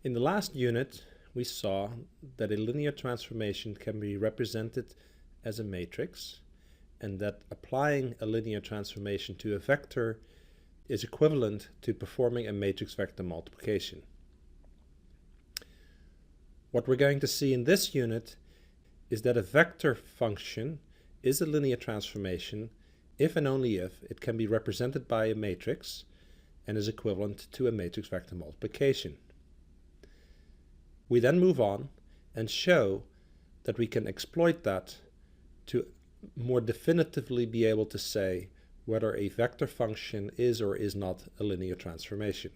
In the last unit, we saw that a linear transformation can be represented as a matrix, and that applying a linear transformation to a vector is equivalent to performing a matrix vector multiplication. What we're going to see in this unit is that a vector function is a linear transformation if and only if it can be represented by a matrix and is equivalent to a matrix vector multiplication. We then move on and show that we can exploit that to more definitively be able to say whether a vector function is or is not a linear transformation.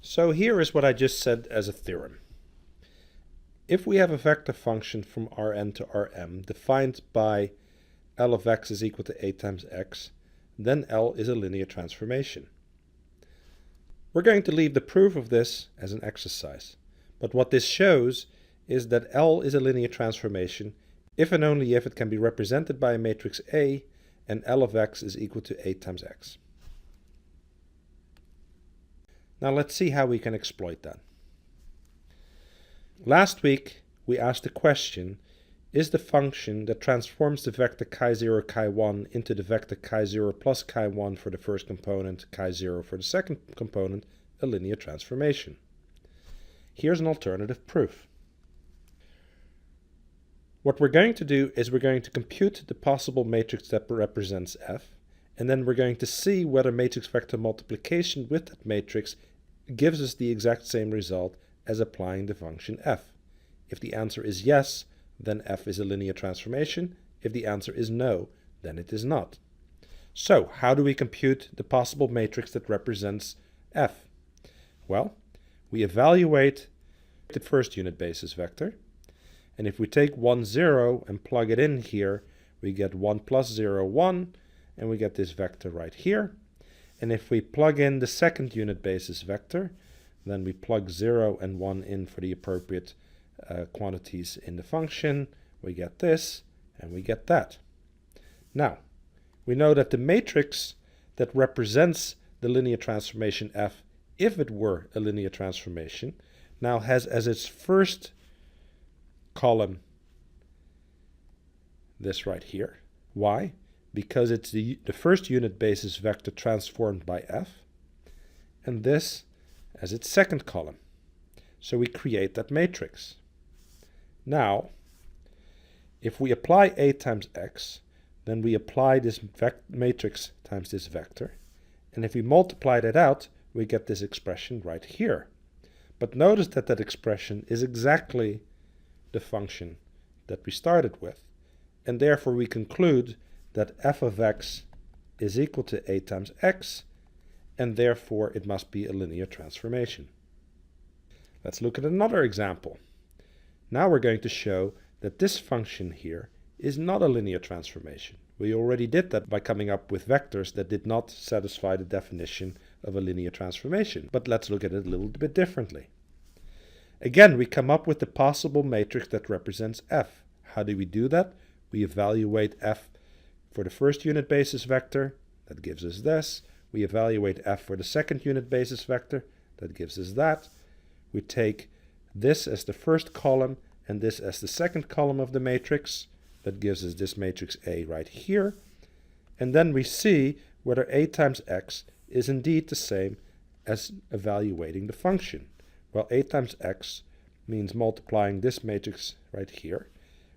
So here is what I just said as a theorem. If we have a vector function from Rn to Rm defined by L of x is equal to a times x, then L is a linear transformation. We're going to leave the proof of this as an exercise, but what this shows is that L is a linear transformation if and only if it can be represented by a matrix A and L of x is equal to a times x. Now let's see how we can exploit that. Last week we asked the question, is the function that transforms the vector chi0 chi1 into the vector chi0 plus chi1 for the first component, chi0 for the second component, a linear transformation? Here's an alternative proof. What we're going to do is we're going to compute the possible matrix that represents F, and then we're going to see whether matrix vector multiplication with that matrix gives us the exact same result as applying the function F. If the answer is yes, then F is a linear transformation. If the answer is no, then it is not. So, how do we compute the possible matrix that represents F? Well, we evaluate the first unit basis vector, and if we take 1, 0 and plug it in here, we get 1 plus 0, 1, and we get this vector right here. And if we plug in the second unit basis vector, then we plug 0 and 1 in for the appropriate quantities in the function, we get this, and we get that. Now, we know that the matrix that represents the linear transformation F, if it were a linear transformation, now has as its first column this right here. Why? Because it's the first unit basis vector transformed by F, and this as its second column. So we create that matrix. Now, if we apply A times x, then we apply this matrix times this vector, and if we multiply that out, we get this expression right here. But notice that that expression is exactly the function that we started with, and therefore we conclude that f of x is equal to a times x, and therefore it must be a linear transformation. Let's look at another example. Now we're going to show that this function here is not a linear transformation. We already did that by coming up with vectors that did not satisfy the definition of a linear transformation. But let's look at it a little bit differently. Again, we come up with the possible matrix that represents f. How do we do that? We evaluate f for the first unit basis vector, that gives us this. We evaluate f for the second unit basis vector, that gives us that. We take this as the first column and this as the second column of the matrix, that gives us this matrix A right here. And then we see whether A times x is indeed the same as evaluating the function. Well, A times x means multiplying this matrix right here,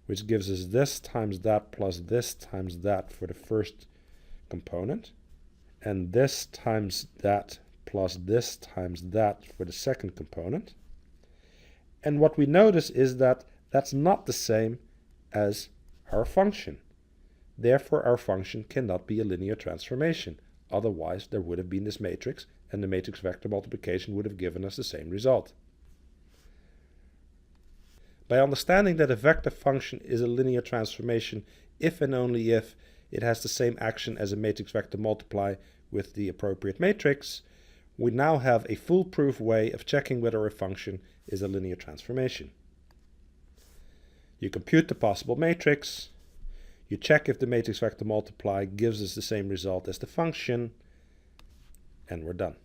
which gives us this times that plus this times that for the first component, and this times that plus this times that for the second component. And what we notice is that that's not the same as our function. Therefore, our function cannot be a linear transformation. Otherwise, there would have been this matrix, and the matrix vector multiplication would have given us the same result. By understanding that a vector function is a linear transformation if and only if it has the same action as a matrix vector multiply with the appropriate matrix, we now have a foolproof way of checking whether a function is a linear transformation. You compute the possible matrix, You check if the matrix vector multiply gives us the same result as the function, and we're done.